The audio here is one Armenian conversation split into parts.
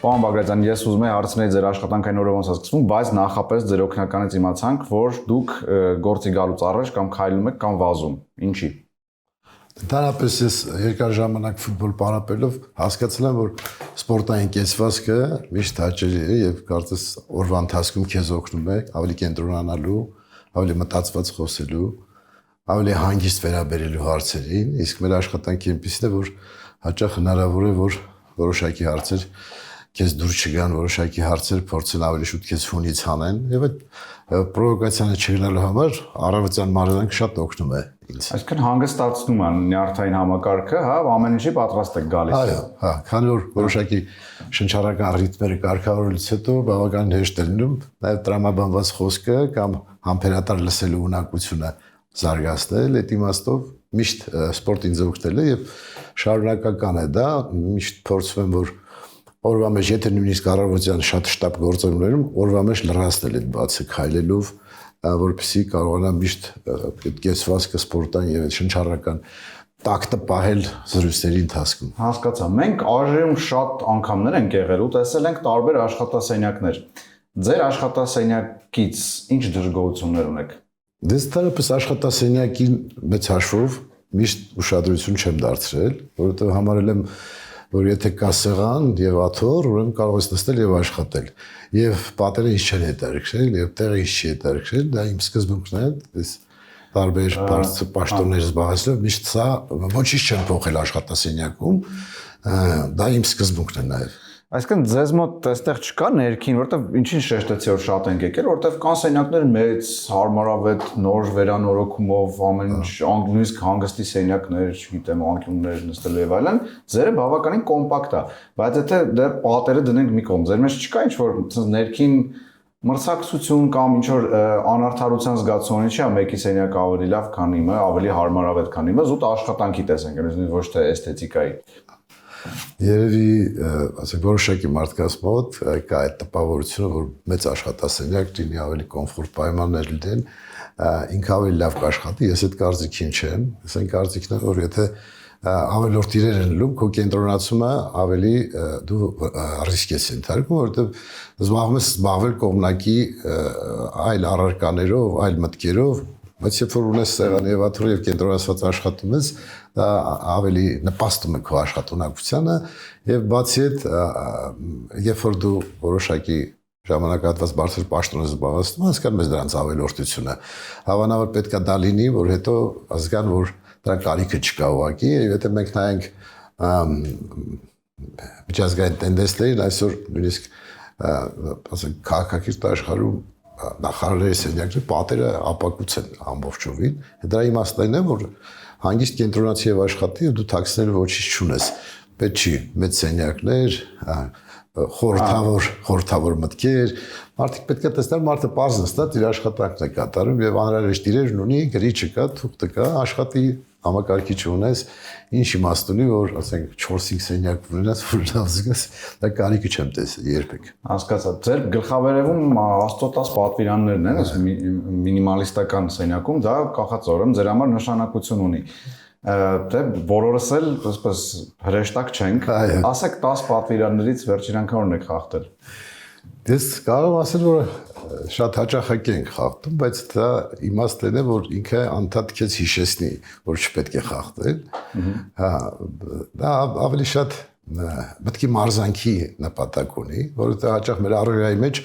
Պարոն Բագրատյան, ես ուզում եմ հարցնել ձեր աշխատանքային օրը ոնց է սկսվում, բայց նախապես ձեր օգնականից իմացանք, որ դուք գործի գալուց առաջ կամ քայլում եք կամ վազում։ Ինչի։ Ընդհանրապես ես երկար ժամանակ ֆուտբոլ պարապելով հասկացել եմ, որ սպորտային կեցվածքը միշտ հաճելի է եւ կարծես օրվա ընթացքում քեզ օգնում է ավելի կենտրոնանալու, ավելի մտածված խոսելու, ավելի հանգիստ վերաբերելու հարցերին, իսկ մեր աշխատանքի այնպիսին է, որ հաճախ հնարավոր է, որ որոշակի հարցեր քեզ դուր չգան, որոշակի հարցեր փորձեն ավելի շուտ քեզ հունից հանեն եւ այդ պրովոկացիանը չգնալու համար առավոտյան մարզանքը շատ օգնում է ինձ։ Այսինքն հանգստացնում է նյարդային համակարգը, հա, ամեն ինչի պատրաստ եք գալիս։ Այո, հա, քանի որ որոշակի շնչառական ռիթմերը կարգավորելուց հետո բավականին հեշտ է լինում նաեւ տրամաբանված խոսքը կամ համբերատար լսելու ունակությունը զարգացնել, այդ իմաստով միշտ սպորտին ձգտել է եւ շարունակական է դա, միշտ փորձում եմ որ օրվա մեջ եթե նույնիսկ առավոտյան շատ շտապ գործողություններում օրվա մեջ լրացնել այդ բացը քայլելով, որպեսզի կարողանամ միշտ այդ կեցվածքը սպորտային եւ այդ շնչառական տակտը պահել զրույցների ընթացքում։ Հասկացա։ Մենք ԱԺ-ում շատ անգամներ ենք եղել ու տեսել ենք տարբեր աշխատասենյակներ։ Ձեր աշխատասենյակից ինչ դժգոհություններ ունեք։ Դες տարապես աշխատասենյակին մեծ հաշվով միշտ ուշադրություն չեմ դարձրել, որովհետեւ համարել եմ որ եթե կա սեղան եւ աթոռ, ուրեմն կարող ես նստել եւ աշխատել։ Եվ պատերը ինչ չեն հետաքրքրել, եւ տեղը ինչ չի հետաքրքրել, դա իմ սկզբունքն է, այս տարբեր պաշտոններ զբաղեցնելով միշտ սա ոչինչ չեմ փոխել աշխատասենյակում, դա իմ սկզբունքն է նաեւ։ Այսինքն ձեզ մոտ այստեղ չկա ներքին, որովհետև ինչին շեշտեցի որ շատ ենք եկել, որովհետև կան սենյակներ մեծ, հարմարավետ, նոր վերանորոգումով, ամեն ինչ, նույնիսկ հանգստի սենյակներ, չգիտեմ, անկյուններ նստելու եւ այլն, ձերը բավականին կոմպակտ է, բայց եթե դեռ պատերը դնենք մի կողմ, ձեր մեջ չկա ինչ-որ ներքին մրցակցություն կամ ինչ-որ անարդարության զգացում չի, մեկի սենյակը ավելի լավ, քան իմը, ավելի հարմարավետ, քան իմը, զուտ աշխատանքի տեսենք, ոչ թե էսթետիկայի։ Երևի, ասենք որոշակի մարդկանց մոտ կա այդ տպավորությունը, որ մեծ աշխատասենյակ լինի ավելի կոմֆորտ պայմաններ լինեն, ինքը ավելի լավ կաշխատի, ես այդ կարծիքին չեմ, ես այն կարծիքն է, որ եթե ավելորդ իրեր են լում, քո կենտրոնացումը ավելի դու ռիսկ ես ենթարկում, որովհետև զբաղվում ես զբաղվել կողմնակի այլ առարկաներով, այլ մտքերով, բայց երբ որ ունես սեղան եւ աթոռ եւ կենտրոնացված աշխատում ես, դա ավելի նպաստում է քո աշխատունակությանը եւ բացի այդ, երբ որ դու որոշակի ժամանակահատված բարձր պաշտոն ես զբաղեցնում, հասկանում ես դրանց ավելորդությունը։ Հավանաբար պետքա դա լինի, որ հետո ազգան որ դրա կարիքը չկա ուղղակի, եւ եթե մենք նայենք միջազգային տենդենսներին, այսօր նույնիսկ ասենք քաղաքակիրթ աշխարհում նախարարների սենյակները պատերը ապակուց են ամբողջովին, դրա իմաստն այն է, որ հանգիստ կենտրոնացի եւ աշխատի եւ դու թաքցնելու ոչինչ չունես։ Պետք չի մեծ սենյակներ, խորհրդավոր մտքեր, մարդիկ պետք է տեսնել մարդը պարզ նստած իր աշխատանքն է կատարում եւ անհրաժեշտ իրերն ունի, գրի չկա, թուղթը կա, աշխատի համակարգիչ ունես, ինչ իմաստ ունի, որ ասենք 4-5 սենյակ ունենաս, որ լավ զգաս, դա կարիքը չեմ տեսել երբեք։ Հասկացա, ձեր գլխավերևում աստոտաս պատվիրաններն են, այս մինիմալիստական սենյակում, դա կախածորում ձեր համար նշանակություն ունի։ Դե բոլորս էլ այսպես հրեշտակ չենք, ասեք 10 պատվիրաններից վերջին անգամ ուրն եք խախտել։ Ես կարող եմ ասել, որ շատ հաճախակ ենք խախտում, բայց դա իմաստն է, որ ինքը անդադ քեզ հիշեցնի, որ չպետք է խախտել։ Հա, դա ավելի շատ մտքի մարզանքի նպատակ ունի, որովհետեւ հաճախ մեր առօրյայի մեջ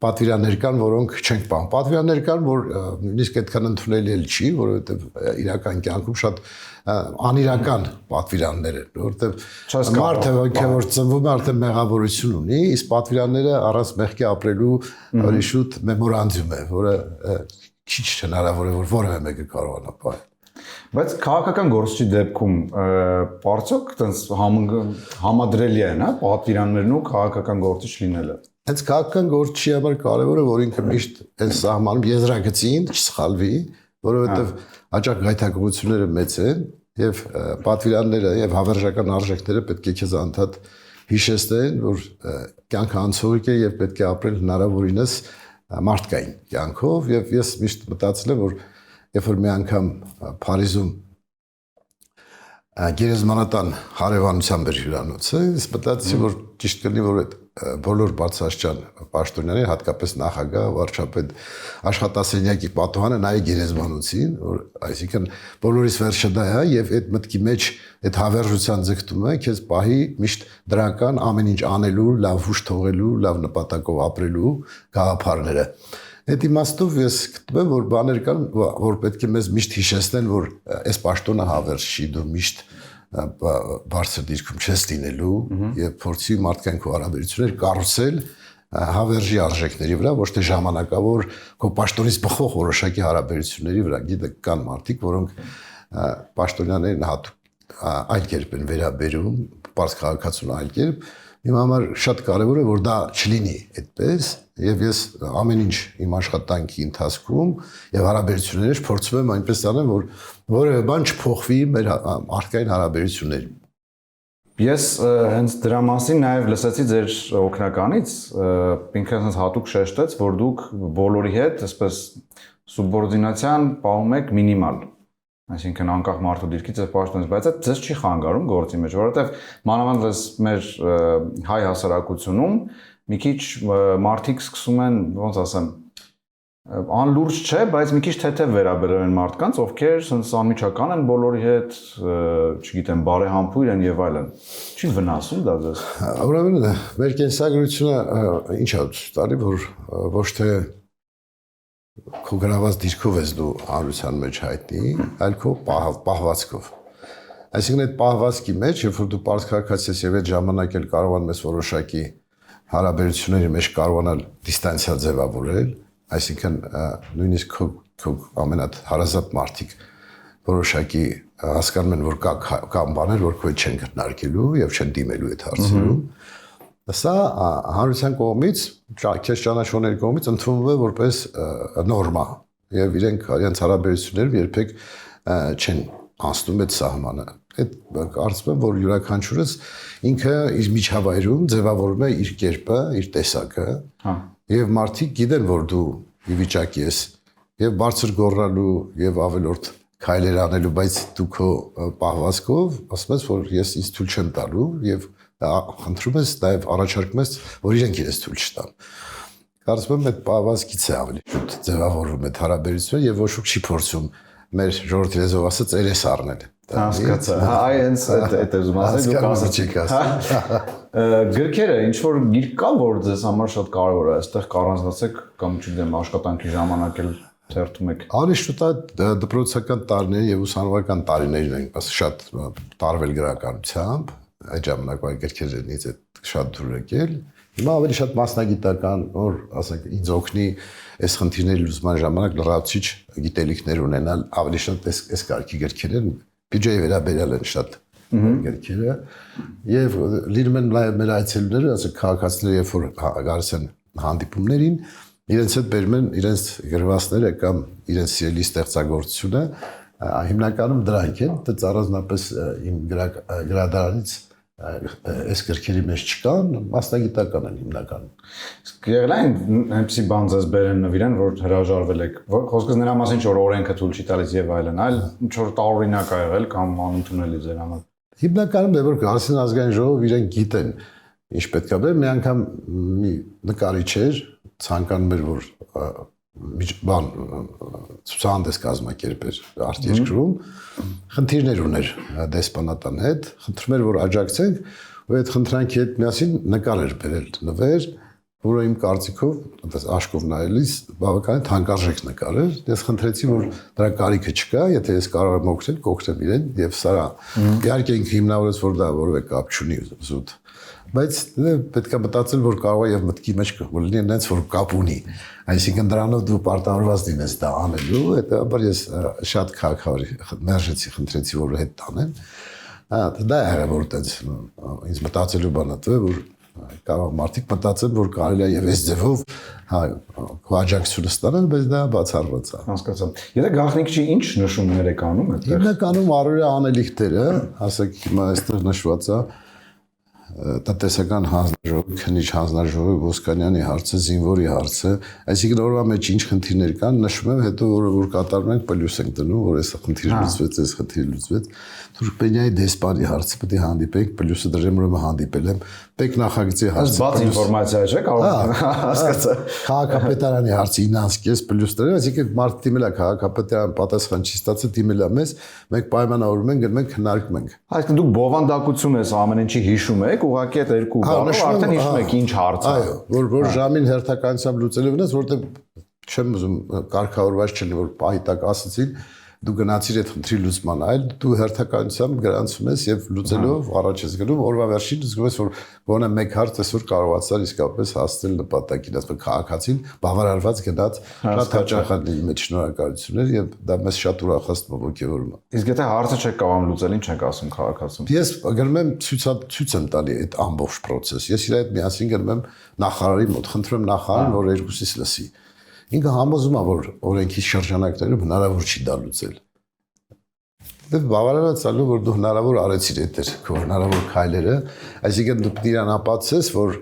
պատվիրաններ կան, որոնք չենք պահում։ Պատվիրաններ կան, որ նույնիսկ այդքան ընդունելի չի, որովհետեւ իրական կյանքում շատ անիրական պատվիրաններ են, որովհետեւ մարդը որ ծնվում է արդեն մեղավորություն ունի, իսկ պատվիրանները առանց մեղքի ապրելու ավելի շուտ մեմորանդում է, որը քիչ հնարավոր է որ որևէ մեկը կարողանա պահել։ Բայց քաղաքական գործի դեպքում բարձոք տենց համադրելի է, հա, պատվիրաններն ու քաղաքական գործիչ լինելը։ Հենց քաղաքական գործի համար կարևոր է, որ ինքը միշտ այս սահմանում եզրագծին չսխալվի, որովհետև հաճախ գայթակղությունները մեծ են եւ պատվիրանները եւ հավերժական արժեքները պետք է քեզ անդադ հիշեցնեն, որ կյանքը անցողիկ է եւ պետք է ապրել հնարավորինս մարդկային կյանքով եւ ես միշտ մտածել եմ, որ երբ որ մի անգամ Փարիզում գերեզմանատան հարևանությամբ էր հյուրանոցը, ես մտածեցի, որ ճիշտ կլինի, որ այդ բոլոր բարձրաստիճան պաշտոնյաները, հատկապես նախագահ, վարչապետ, աշխատասենյակի պատուհանը նայեք գերեզմանոցին, որ այսինքն բոլորիս վերջը դա է եւ այդ մտքի մեջ այդ հավերժության ձգտումը քեզ պահի միշտ դրական ամեն ինչ անելու, լավ հուշ թողելու, լավ նպատակով ապրելու գաղափարները։ Այդ իմաստով ես գտնում եմ, որ բաներ կան, որ պետք է մեզ միշտ հիշեցնեն, որ այս պաշտոնը հավերժ չի, դու միշտ բարձր դիրքում չես լինելու եւ փորձի մարդկանց հարաբերություններ կառուցել հավերժի արժեքների վրա, ոչ թե ժամանակավոր քո պաշտոնից բխող որոշակի հարաբերությունների վրա։ Գիտեք, կան մարդիկ, որոնք պաշտոնյաներին հատուկ այլ կերպ են վերաբերում, բարձ քաղաքացուն այլ կերպ։ Իմ համար շատ կարևոր է, որ դա չլինի այդպես, եւ ես ամեն ինչ իմ աշխատանքի ընթացքում եւ հարաբերություններս փորձում եմ այնպես անել, որ որևէ բան չփոխվի մեր մարդկային հարաբերություններին։ Ես հենց դրա մասին նաև լսեցի ձեր օգնականից, ինքն ինձ հատուկ շեշտեց, որ դուք բոլորի հետ այսպես սուբորդինացիան պահում եք մինիմալ, այսինքն անկախ մարդու դիրքից եւ պաշտոնից, բայց այդ ձեզ չի խանգարում գործի մեջ, որովհետեւ մանավանդ մեր հայ հասարակությունում մի քիչ մարդիկ սկսում են, ոնց ասեմ, անլուրջ չէ, բայց մի քիչ թեթև վերաբերել են մարդկանց, ովքեր sense անմիջական են բոլորի հետ, չգիտեմ, բարեհամբույր են եւ այլն։ Չի վնասում դա ձեզ։ Ուրեմն մեր կենսագրությունը ինչ է տալի, որ ոչ թե քո գրաված դիրքով ես դու հանրության մեջ հայտնի, այլ քո պահվածքով։ Այսինքն այդ պահվածքի մեջ, երբ որ դու պարզ քաղաքացի ես եւ այդ ժամանակ էլ կարողանում ես որոշակի հարաբերությունների մեջ կարողանալ դիստանցիա ձևավորել, այսինքն նույնիսկ քո ամենահարազատ մարդիկ որոշակի հասկանում են, որ կան բաներ, որ քո հետ չեն քննարկելու եւ չեն դիմելու այդ հարցերում։ Սա հանրության կողմից, քեզ ճանաչողների կողմից ընդունվում է որպես նորմա եւ իրենց հարաբերություններով երբեք չեն անցնում այդ սահմանը։ Այդ կարծում եմ, որ յուրաքանչյուրս ինքը իր միջավայրում ձևավորում է իր կերպը, իր տեսակը, եւ մարդիկ գիտեն, որ դու ի վիճակի ես եւ բարձր գոռալու եւ ավելորդ քայլեր անելու, բայց դու քո պահվածքով ասում ես, որ ես ինձ թույլ չեմ տալու եւ խնդրում ես նաև առաջարկում ես, որ իրենք իրենց թույլ չտան։ Կարծում եմ այդ պահվածքից է ավելի շուտ ձևավորվում այդ հարաբերությունը եւ ոչ ոք չի փորձում մեր ժողովրդի լեզվով ասած երես առնել։ Հասկացա։ Այս այդ ուզում ասել դուք ասացիք ասել։ Գրքերը ինչ որ գիրք կա, որ ձեզ համար շատ կարևոր է, այստեղ կառանձնացեք կամ չգիտեմ աշխատանքի ժամանակ էլ թերթում եք։ Անիշտ դպրոցական տարիների եւ ուսանողական տարիներին են շատ տարվել գրականությամբ, այդ ժամանակվա գրքերից է շատ դուր եկել։ Հիմա ավելի շատ մասնագիտական, որ ասենք ինձ օգնի այս խնդիրների լուծման ժամանակ լրացուցիչ գիտելիքներ ունենալ, ավելի շատ այս կարգի գրքեր են, բյուջեի վերաբերյալ են շատ գրքերը եւ լինում են մեր այցելուները, ասենք քաղաքացիները, երբ որ գալիս են հանդիպումներին, իրենց հետ բերում են իրենց գրվածքները կամ իրենց սիրելի ստեղծագործությունը, հիմնականում դրանք են, դա առանձնապես իմ գրադարանից այս գրքերի մեջ չկան, մասնագիտական են հիմնականում։ Եղել է այնպեսի բան ձեզ բերեն նվիրեն, որ հրաժարվել եք, խոսքս նրա մասին որ օրենքը թույլ չի տալիս եւ այլն, այլ ինչ որ տարօրինակ ա եղել կամ անընդունելի ձեր համար։ Հիմնականում դե որ Գարսին ազգային ժողով իրենք գիտեն ինչ պետք է բեր, մի անգամ մի նկարիչ էր, ցանկանում էր որ բան ցուցահանդես կազմակերպեր արտերկրում, խնդիրներ ուներ դեսպանատան հետ, խնդրում էր որ աջակցենք, ու այդ խնդրանքի հետ միասին նկար էր բերել նվեր, որը իմ կարծիքով, այնպես աշկով նայելիս բավականին թանկարժեք նկար էր, ես խնդրեցի որ դրա կարիքը չկա, եթե ես կարող եմ օգնել, կօգնեմ իրեն եւ սա իհարկե ինքը հիմնավորեց որ դա որևէ կապ չունի զուտ, բայց պետք է մտածել որ կարող է եւ մտքի մեջ լինի այնց որ կապ ունի, այսինքն դրանով դու պարտավորված լինես դա անելու, հետաբար ես շատ քաղաքավարի մերժեցի, խնդրեցի որ հետ տանեն, դա է որ այդպես ինձ մտածելու բան է որ կարող մարդիկ մտածեն որ կարելի է եւ այս ձևով քո աջակցությունը ստանալ, բայց դա բացառված է։ Հասկացա։ Եթե գաղտնիք չի, ինչ նշումներ եք անում այդտեղ։ Հիմնականում առօրյա անելիքները, ասեք հիմա այստեղ նշված է տնտեսական հանձնաժողովի, քննիչ հանձնաժողովի Ոսկանյանի հարցը, զինվորի հարցը, այսինքն օրվա մեջ ինչ խնդիրներ կան, նշում եմ, հետո որ կատարում ենք պլյուս ենք դնում, որ այս խնդիրը լուծվեց, այս խնդիրը լուծվեց։ Թուրքմենիայի դեսպանի հարցը պետք է հանդիպենք, պլյուսը դրեմ, ուրեմն հանդիպել եմ։ Պետնախագծի հարցը։ Բաց ինֆորմացիա չէ, կարող հասկացա։ Քաղաքապետարանի հարցը 9.5 պլյուս դրեմ, այսինքն մարդ դիմել է քաղաքապետարան պատասխան չի ստացել, դիմել է մեզ, մենք պայմանավորում ենք, գնում ենք քննարկում ենք։ Այսինքն դուք բովանդակություն ես ամեն ինչի հիշում եք, ուղղակի այդ երկու բանով արդեն հիշում եք ինչ հարց է։ Այո, որ ժամին հերթականությամբ լուծելու վնաս, որտեղ չեմ ուզում կարգավորված չլինի, որ պահի տակ ասացին, դու գնացիր այդ խնդրի լուծման, այլ դու հերթականությամբ գրանցում ես եւ լուծելով առաջ ես գնում, օրվա վերջին զգում ես, որ գոնե մեկ հարց այսօր կարողացար իսկապես հասնել նպատակին, ասում քաղաքացին բավարարված գնաց, շատ հաճախ մեջ շնորհակալություններ եւ դա մեզ շատ ուրախացնում է ոգևորում։ Իսկ եթե հարցը չեք կարող լուծել, ինչ եք ասում քաղաքացուն։ Ես գնում եմ ցույց եմ տալի այդ ամբողջ process։ Ես իր հետ միասին գնում եմ նախարարի մոտ, խնդրում նախարարին, որ երկուսից լսի։ Ինքը համոզում է, որ օրենքի շրջանակներում հնարավոր չի դա լուծել։ Դե բավարարած ալու, որ դու հնարավոր արեցիր այդ քո հնարավոր քայլերը, այսինքն դու իրան ապացես, որ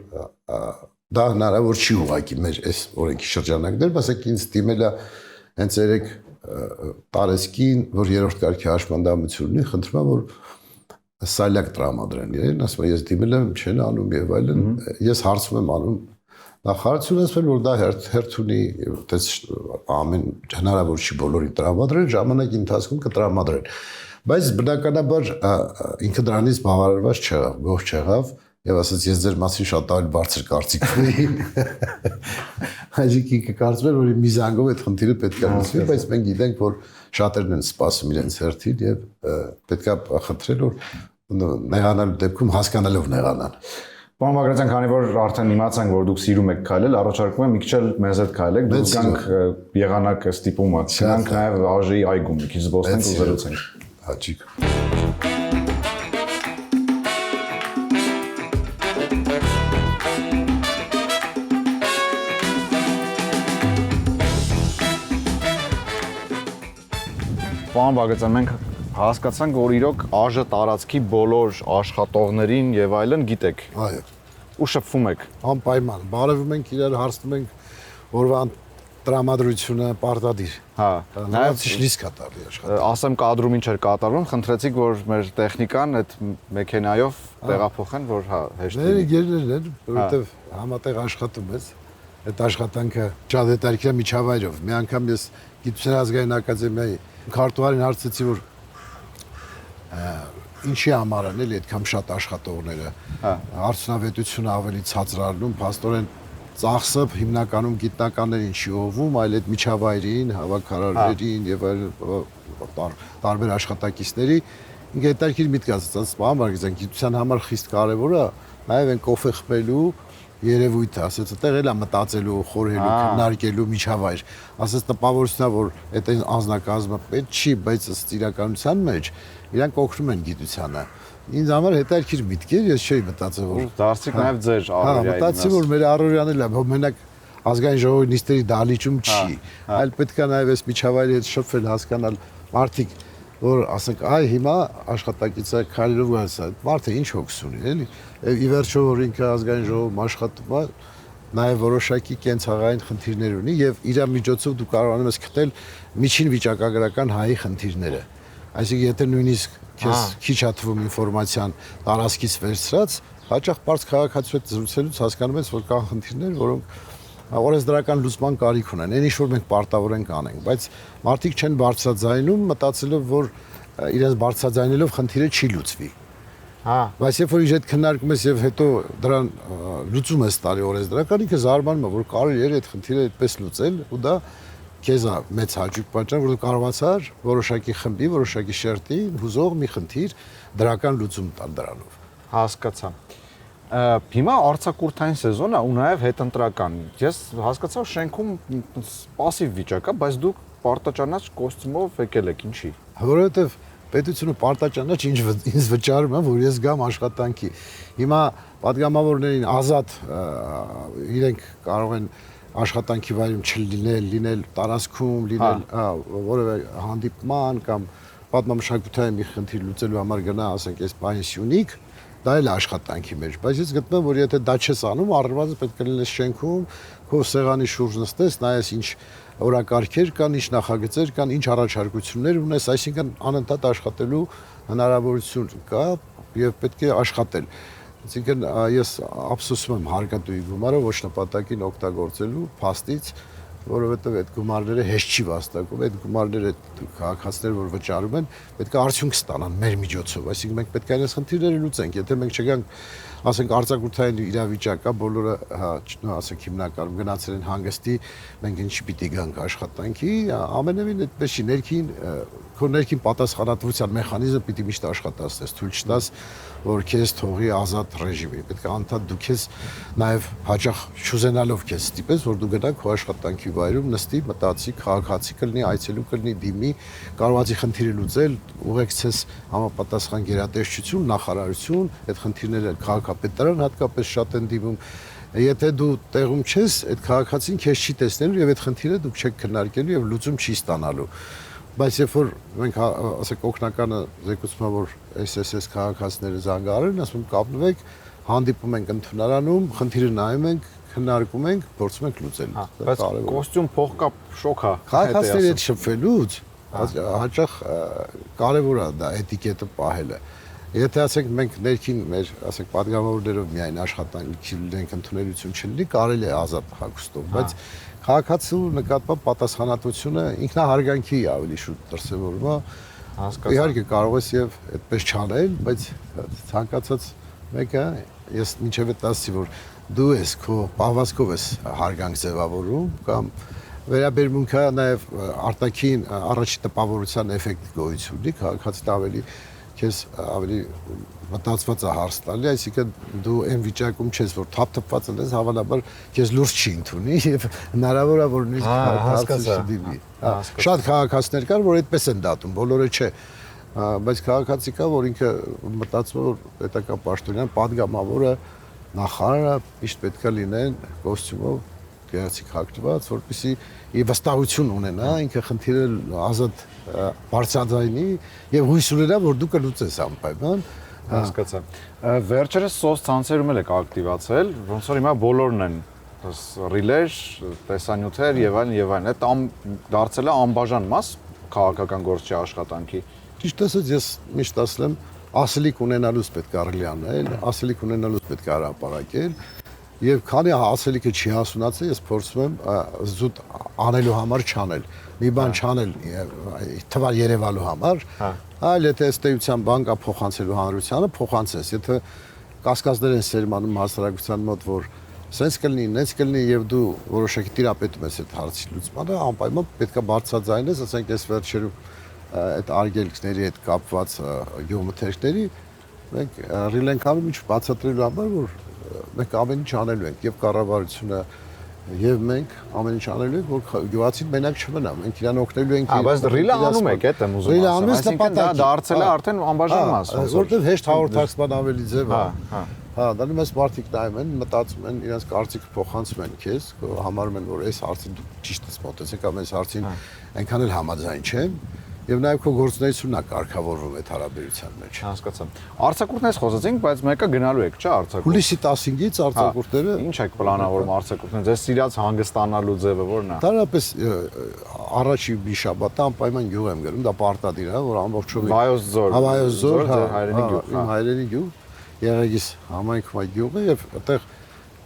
դա հնարավոր չի ուղղակի մեր այս օրենքի շրջանակներում, ասեք ինձ դիմել է հենց երեք տարեսկին, որ երրորդ կարգի հաշմանդամություն ունի, խնդրում եմ, որ սալյակ տրամադրեն իրեն, ասում եմ, ես դիմել եմ, չեն անում եւ այլն, ես հարցում եմ անում նախարարությունը ասել որ դա հերթ ունի այդպես ամեն հնարավոր չի բոլորի տրամադրել ժամանակի ընթացքում կտրամադրեն բայց բնականաբար ինքը դրանից բավարարված չեղավ գոհ չեղավ եւ ասաց ես ձեր մասին շատ ավելի բարձր կարծիք ունեի այսինքն կարծում եմ որ մի զանգով այդ խնդիրը պետք է լուծվի բայց մենք գիտենք որ շատերն են սպասում իրենց հերթին եւ պետք է խնդրել որ նեղանալու դեպքում հասկանալով նեղանան Պարոն Բագրատյան, քանի որ արդեն իմացանք, որ դուք սիրում եք քայլել, առաջարկում եմ մի քիչ էլ մեզ հետ քայլեք, դուք գանք եղանակը ստիպումը, գնանք նաև ԱԺ-ի այգում, մի քիչ զբոսնենք ու զրուցենք։ Հաճիկ։ Պարոն Բագրատյան, մենք հասկացանք, որ իրոք ԱԺ տարածքի բոլոր աշխատողներին եւ այլն գիտեք։ Այո։ Ու շփվում եք։ Անպայման, բարևում ենք իրար, հարցնում ենք օրվա տրամադրությունը պարտադիր։ Հա, նաեւ լիսկ կատարի աշխատանք։ Ասեմ կադրում ինչ էր կատարվում, խնդրեցիք, որ մեր տեխնիկան այդ մեքենայով տեղափոխեն, որ հա հեշտ լինի։ Գերներն, որովհետեւ համատեղ աշխատում ես։ Այդ աշխատանքը շատ հետաքրքիր միջավայրով։ Մի անգամ ես Գիտության ազգային ակադեմիայի քարտուղարին հարցեցի, որ ինչի համար են էլի այդքան շատ աշխատողները արդյունավետությունը ավելի ցածր առնում փաստորեն ծախսը հիմնականում գիտնականներին չի օվում այլ այդ միջավայրին հավաքարարներին եւ այլ տարբեր աշխատակիցների ինքը հետաքրքիր միտք ասած բան բարգեզան գիտության համար խիստ կարեւոր է նաեւ այն կոֆե խմելու երևույթը ասած այդտեղ էլա մտածելու խորհելու քննարկելու միջավայր ասած տպավորությունա որ այդ անձնակազմը պետք չի բայց ըստ իրականության մեջ իրանք օգնում են գիտությանը ինձ համար հետաքրքիր միտք էր ես չէի մտածել որ դարձիկ նաև ձեր առօրյայի մտածի որ մեր առօրյան էլ է մենակ ազգային ժողովի նիստերի դահլիճում չի այլ պետք է նաև այս միջավայրի հետ շփվել հասկանալ մարդիկ որ ասենք այ հիմա աշխատակիցը քայլերով գալիս է մարդը ինչ հոգս ունի էլի ի վերջո որ ինքը ազգային ժողովում աշխատում է նաև որոշակի կենցաղային խնդիրներ ունի եւ իր միջոցով դու կարողանում ես գտել միջին վիճակագրական հայի խնդիրները այսինքն եթե նույնիսկ քեզ քիչ է թվում ինֆորմացիան տարածքից վերցրած հաճախ բարձ քաղաքացու հետ զրուցելուց հասկանում ես որ կան խնդիրներ որոնք օրենսդրական լուծման կարիք ունեն այն ինչ որ մենք պարտավոր ենք անենք բայց մարդիկ չեն բարձրաձայնում մտածելով որ իրենց բարձրաձայնելով խնդիրը չի լուծվի բայց երբ որ իր հետ քննարկում ես եւ հետո դրան լուծում ես տալի օրենսդրական ինքը զարմանում է որ կարելի է այդ խնդիրը այդպես լուծել ու դա քեզ է մեծ հաճույք պատճառ որ դու կարողացար որոշակի խմբի որոշակի շերտի հուզող մի խնդիր դրական լուծում տալ դրանով հասկացա Հիմա արձակուրդային սեզոն է ու նաև հետընտրական։ Ես հասկացա շենքում պասիվ վիճակ է, բայց դուք պարտաճանաչ կոստյումով եկել եք, ինչի։ Որովհետև պետությունը պարտաճանաչ ինձ վճարում է, որ ես գամ աշխատանքի։ Հիմա պատգամավորներին ազատ իրենք կարող են աշխատանքի վայրում չլինել տարածքում, լինել որևէ հանդիպման կամ պատմամշակութային մի խնդիր լուծելու համար գնա, ասենք, այս պահին Սյունիք դա էլ աշխատանքի մեջ, բայց ես գտնում եմ, որ եթե դա չես անում, առնվազն պետք է լինես շենքում, քո սեղանի շուրջ նստես, նայես ինչ օրակարգեր կան, ինչ նախագծեր կան, ինչ առաջարկություններ ունես, այսինքն անընդհատ աշխատելու հնարավորություն կա եւ պետք է աշխատել։ Այսինքն ես ափսոսում եմ հարկատուի գումարը ոչ նպատակին օգտագործելու փաստից, որովհետև այդ գումարները հեշտ չի վաստակում, այդ գումարները քաղաքացիներ որ վճարում են, պետք է արդյունք ստանան մեր միջոցով, այսինքն մենք պետք է այս խնդիրները լուծենք, եթե մենք չգանք, ասենք արձակուրդային իրավիճակ կա, բոլորը, ասենք հիմնականում գնացել են հանգստի, մենք ինչ պիտի գանք աշխատանքի, ամենևին այդպես չի, քո ներքին պատասխանատվության մեխանիզմը պիտի միշտ աշխատացնես, թույլ չտաս, որ քեզ թողի ազատ ռեժիմի, պետք է անդադ դու քեզ նաև հաճախ չուզենալով քեզ ստիպես, որ դու գնաք քո աշխատանքի վայրում նստի, մտածի, քաղաքացի կլինի, այցելու կլինի, դիմի, կարողացի խնդիրը լուծել, ուղեկցես համապատասխան գերատեսչություն, նախարարություն, այդ խնդիրները քաղաքապետարան հատկապես շատ են դիմում։ Եթե դու տեղում չես, այդ քաղաքացին քեզ չի տեսնելու եւ այդ խնդիրը դուք չեք քննարկելու եւ լուծում չի ստանալու։ Բայց երբ որ մենք ասենք օգնականը զեկուցում է, որ SSS քաղաքացիները զանգահարել են, ասում կապնվեք, հանդիպում ենք ընդունարանում, խնդիրը նայում ենք, քննարկում ենք, փորձում ենք լուծել։ Բայց կոստյում փողկապ շոկ է։ Քաղաքացիների հետ շփվելուց հաճախ կարևոր է դա էտիկետը պահելը։ Եթե ասենք մենք ներքին մեր ասենք падգամավորներով միայն աշխատանքի լինենք ընդունելություն չլինի, կարելի է ազատ հագուստով, բայց քաղաքացու նկատմամբ պատասխանատվությունը ինքնահարգանքի ավելի շուտ դրսևորվում է։ Իհարկե կարող ես եւ այդպես չանել, բայց ցանկացած մեկը ես մինչև այդ ասի, որ դու ես քո պահվածքով ես հարգանք ձևավորում կամ վերաբերմունքը նաեւ արտաքին առաջի տպավորության էֆեկտ գոյություն ունի, քաղաքացին ավելի քեզ ավելի մտածված է հարց տալի, այսինքն դու այն վիճակում չես, որ թափթփված ես, հավանաբար քեզ լուրջ չի ընդունի եւ հնարավոր է որ նույնիսկ քաղաքացի դիմի։ Շատ քաղաքացիներ կան, որ այդպես են դատում, բոլորը չէ, բայց քաղաքացի կա, որ ինքը մտածում է, որ պետական պաշտոնյան, падգամավորը, նախարարը միշտ պետք է լինեն կոստյումով գեղեցիկ հագնված, որպեսզի վստահություն ունենա, ինքը խնդիրը ազատ բարձրաձայնի եւ հույս ունենա, որ դու կլուծես անպայման։ Հասկացա։ Վերջերս սոցցանցերում էլ եք ակտիվացել, ոնց որ հիմա բոլորն են ռիլեր, տեսանյութեր եւ այլն, այդ դարձել է անբաժան մաս քաղաքական գործչի աշխատանքի։ Ճիշտ ասած ես միշտ ասել եմ, ասելիք ունենալուց պետք է ռիլ անել, ասելիք ունենալուց պետք է հրապարակել։ Եվ քանի ասելիքը չի հասունացել, ես փորձում եմ զուտ անելու համար չանել։ Մի բան չանել թվար երևալու համար, այլ եթե ըստեյության բան կա փոխանցելու հանրությանը, փոխանցես։ Եթե կասկածներ են սերմանում հասարակության մոտ, որ սենց կլինի, նենց կլինի եւ դու որոշակի տիրապետում ես այդ հարցի լուծմանը, անպայման պետք է բարձրաձայնես, ասենք ես վերջերում այդ արգելքների հետ կապված գյուղմթերքների մենք ռիլ ենք անում ինչ բացատրելու համար, որ մենք ամեն ինչ անելու ենք եւ կառավարությունը եւ մենք ամեն ինչ անելու ենք, որ գյուղացին մենակ չմնա, մենք իրան օգնելու ենք։ Բայց ռիլը անում եք, այդ եմ ուզում ասել։ Այսինքն դա դարձել է արդեն անբաժան մաս։ Որտեղ հեշտ հաղորդակցման ավելի ձև է։ Դա նույնպես մարդիկ նայում են, մտածում են, իրենց կարծիքը փոխանցում են քեզ, համարում են, որ այս հարցին դու ճիշտ ես մոտեցել կամ այս հարցին այնքան էլ համաձայն չեմ։ Եվ նաև քո գործունեությունն է կարգավորվում այդ հարաբերության մեջ։ Հասկացա։ Արձակուրդներից խոսեցինք, բայց մեկը գնալու եք, չէ՞, արձակուրդ։ Հուլիսի 15-ից արձակուրդները։ Ինչ եք պլանավորում արձակուրդներ։ Ձեզ սիրած հանգստանալու ձևը ո՞րն է։ Դարապես առաջի մի շաբաթ անպայման գյուղ եմ գնում, դա պարտադիր է, որ ամբողջովին Վայոց ձոր։ Վայոց ձոր, հայրենի գյուղ։ Իմ հայրենի գյուղ, Եղեգիս համայնքում այդ գյուղը եւ այդտեղ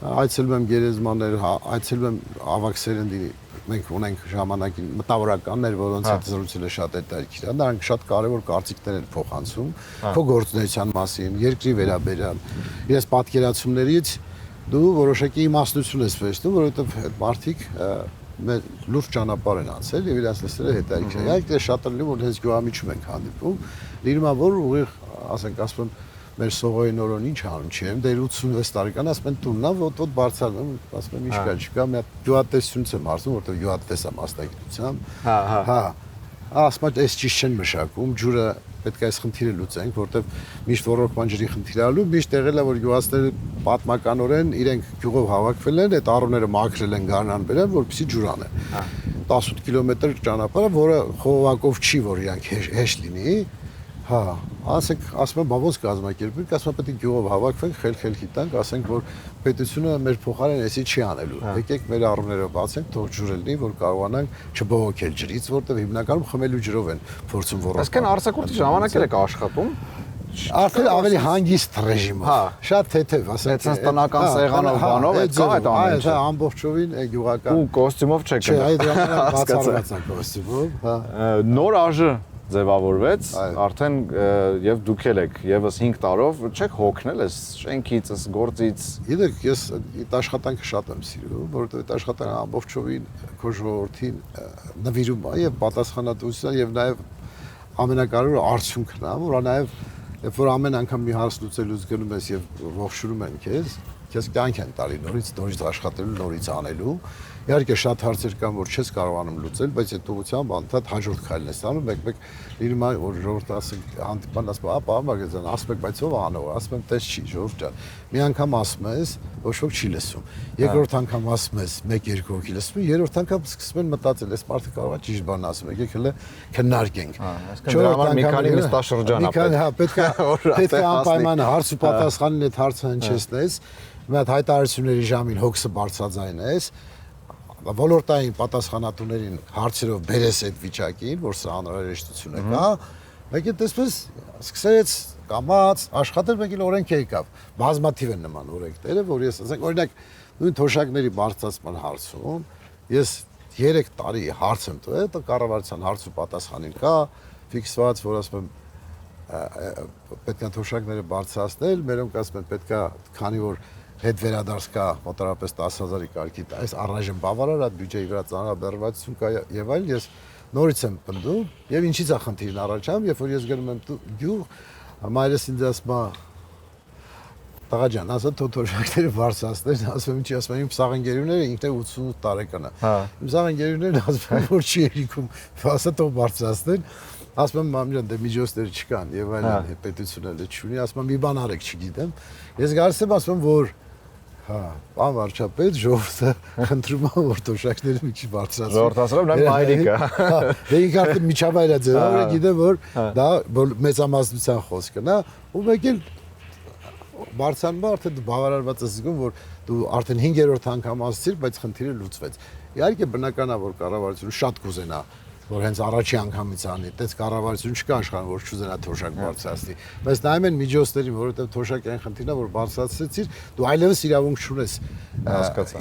այցելում եմ գերեզմաններ, այցելում եմ ավագ սերնդի, մենք ունենք ժամանակին մտավորականներ, որոնց հետ զրուցելը շատ հետաքրքիր է, նրանք շատ կարևոր կարծիքներ են փոխանցում քո գործունեության մասին, երկրի վերաբերյալ, իրենց պատկերացումներից դու որոշակի իմաստություն ես վերցնում, որովհետեւ այդ մարդիկ մեր լուրջ ճանապարհ են անցել եւ իրենց լսելը հետաքրքիր է։ Իհարկե շատ լինում որ հենց գյուղամիջում ենք հանդիպում, լինում է որ ուղիղ, ասենք ասում մեր սողոյի նորոն ինչ անում չեմ, դեր 86 տարեկան, ասում են տուննա, ոտ բարձրանում, ասում եմ ինչ կա, չկա, մի հատ գյուղատնտեսությունից եմ ասում, որտեղ գյուղատնտես եմ մասնագիտությամբ։ Հա։ Ասում եմ, այս ճիշտ չեն մշակում, ջուրը պետք է այս խնդիրը լուծենք, որտեղ միշտ ռոռոկման ջրի խնդիր ալու, միշտ եղել է որ գյուղացիները պատմականորեն իրենք գյուղով հավաքվել են, այդ առուները մաքրել են գարնան բերել, որպեսզի ջուր անեն։ 18 կիլոմետր ճանապարհը, որը խողովակով չի, որ իրանք հեշտ լինի, Հա, ասենք, ասում եմ, բա ոնց կազմակերպենք, ասում եմ, պետք է գյուղով հավաքվենք, խելքի տանք, ասենք, որ պետությունը մեր փոխարեն էսի չի անելու։ Եկեք մեր առումները բացենք, թող ջուր լինի, որ կարողանանք չբողոքել ջրից, որտեղ հիմնականում խմելու ջրով են փորձում ոռոգել։ Այսինքն արձակուրդի ժամանակ էլ եք աշխատում։ Արդեն ավելի հանգիստ ռեժիմով։ Հա, շատ թեթև, ասենք, այդպես տնական սեղանով բանով այդ կա այդ ամենը։ Այդ ամբողջովին է գյուղական։ Ու կոստյումով չեք Չէ, այդ գնա։ բացառված է կոստյումով, հա։ Նոր ԱԺ ձևավորվեց, արդեն եւ դուք եք եւս 5 տարով չեք հոգնել այս շենքից, այս գործից։ Գիտեք, ես այդ աշխատանքը շատ եմ սիրում, որովհետեւ այդ աշխատանքը ամբողջովին քո ժողովրդին նվիրում է եւ պատասխանատվություն եւ նաեւ ամենակարևորը արդյունքն է, որ նաեւ երբ որ ամեն անգամ մի հարց լուծելուց գնում ես եւ ողջունում են քեզ կյանք են տալի նորից աշխատելու, նորից անելու։ Իհարկե շատ հարցեր կան, որ չես կարողանում լուծել, բայց այդ ուղղությամբ անդադ հաջորդ քայլն ես անում, մեկ-մեկ լինում է որ ժողովուրդը ասենք հանդիպան ասում է, «Ապա Մարգարետ, ասում եք, բայց ով անող», ասում եմ, «Տես չի, ժողովուրդ ջան»։ Մի անգամ ասում ես, ոչ ոք չի լսում։ Երկրորդ անգամ ասում ես, 1-2 հոգի լսում են, երրորդ անգամ սկսում են մտածել, այս մարդը կարող է ճիշտ բան ասում, եկեք հələ քննարկենք։ Այսինքն դրա համար մի քանի նստաշրջան ապա։ Հա, պետք է անպայման հարց ու պատասխանին այդ հարցը հնչեցնես, մի հատ հայտարարությունների ժամին հոգսը բարձրաձայնես, ոլորտային պատասխանատուներին հարցերով բերես այդ վիճակին, որ սա անհրաժեշտություն է կա, մեկ է տեսպես սկսեց կամած աշխատել, մեկ էլ օրենք եկավ։ Բազմաթիվ են նման օրենքները, որ ես ասենք օրինակ նույն թոշակների բարձրացման հարցում ես 3 տարի հարց եմ տվել, դա կառավարության հարց ու պատասխանին կա, ֆիքսված, որ ասում եմ պետք է թոշակները բարձրացնել, մերոնք ասում են պետք է քանի որ հետ վերադարձ կա մոտավորապես 10,000-ի կարգի, այս առայժմ բավարար է բյուջեի վրա ծանրաբեռնվածություն կա եւ այլ, ես նորից եմ պնդում եւ ինչից է խնդիրն առաջանում, երբ որ ես գնում եմ գյուղ, մայրս ինձ ասում է տղա ջան, ասա թոշակները բարձրացնել, ասում եմ ինչի, ասում եմ իմ սաղընկերուները ինքն է 88 տարեկան է։ Իմ սաղընկերուներն ասում են որ չի երիքում, ասա թող բարձրացնեն, ասում եմ մամջան դե միջոցներ չկան եւ այլն, պետությունը էլ չունի, ասում եմ մի բան արեք, չգիտեմ։ Ես գալիս եմ ասում եմ որ հա, պարոն վարչապետ, ժողովուրդը խնդրում է որ թոշակները մի քիչ բարձրացնեն։ Ժողովուրդը ասում է մայրիկը։ Դե ինքը արդեն միջավայր է ձևավորել, գիտեմ որ դա մեծամասնության խոսքն է, ու մեկ էլ բարձրանում արդեն դու բավարարված ես զգում, որ դու արդեն 5-րդ անգամ ասցիր, բայց խնդիրը լուծվեց։ Իհարկե բնական է որ կառավարությունը շատ կուզենա որ հենց առաջի անգամից անի, այդպես կառավարություն չկա աշխարհում, որ չուզենա թոշակ բարձրացնի։ Բայց նայում են միջոցներին, որովհետև թոշակային խնդիրն է, որ բարձրացրեցիր, դու այլևս իրավունք չունես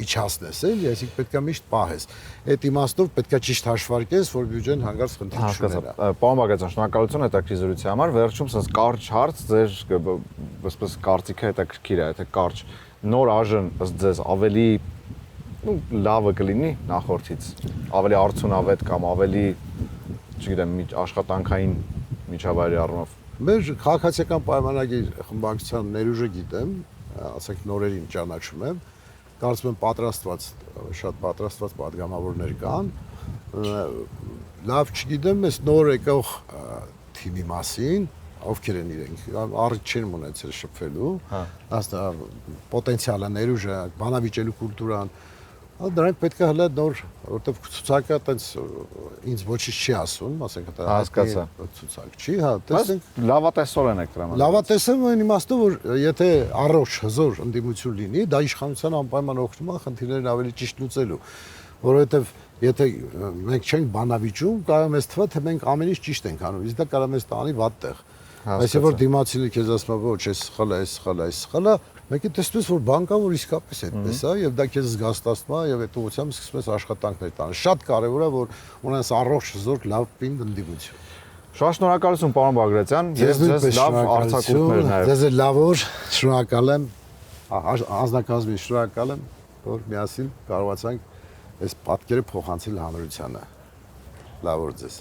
իջացնես, էլի, այսինքն պետք է միշտ պահես։ Այդ իմաստով պետք է ճիշտ հաշվարկես, որ բյուջեն հանգարց խնդիր չունենա։ Պարոն Մարգարետ, շնորհակալություն հետաքրքրության համար։ Վերջում sense կարճ հարց, ձեր այսպես կարծիքը հետաքրքիր է, եթե կարճ նոր ԱԺ-ն ըստ ձեզ ավելի լավը կլինի նախորդից, ավելի արդյունավետ կամ ավելի, չգիտեմ, աշխատանքային միջավայրի առումով։ Մեր քաղաքացիական պայմանագիր խմբակցության ներուժը գիտեմ, ասենք նորերին ճանաչում եմ, կարծում եմ շատ պատրաստված падգամավորներ կան, լավ չգիտեմ, ես նոր եկող թիմի մասին, ովքեր են իրենք, առիթ չեն ունեցել շփվելու, պոտենցիալը, ներուժը, բանավիճելու կուլտուրան, դրանք պետք է հələ նոր, որտեվ ցուցակը այտենց ինձ ոչինչ չի ասում, ասենք դա հասկացա ցուցակ չի, հա, տեսնենք լավատեսորեն եք դրա համար։ Լավատեսեմ այն իմաստով, որ եթե առողջ հզոր ընդդիմություն լինի, դա իշխանության անպայման օգնում է խնդիրներն ավելի ճիշտ լուծելու, որովհետև եթե մենք չենք բանավիճում, կարող է թվա, թե մենք ամեն ինչ ճիշտ ենք անում, իսկ դա կարող է տանի վատ տեղ։ Այսինքն որ դիմացինը քեզ ասում է, ոչ, այս սխալ է, այս սխալ է, այս սխալ է, մեկ է տեսնես որ բան կա, որ իսկապես այդպես է, եւ դա քեզ զգաստացնում է եւ այդ ուղղությամբ սկսում ես աշխատանքներ տանել։ Շատ կարեւոր է որ ունես առողջ հզոր լավ պինդ ընդդիմություն։ Շատ շնորհակալություն պարոն Բագրատյան, ես ձեզ լավ արձակուրդներ նաեւ։ Ձեզ լավ օր, շնորհակալ եմ, անձնակազմին շնորհակալ եմ, որ միասին կարողացանք այս պատկերը փոխանցել հանրությանը։ Լավ օր ձեզ։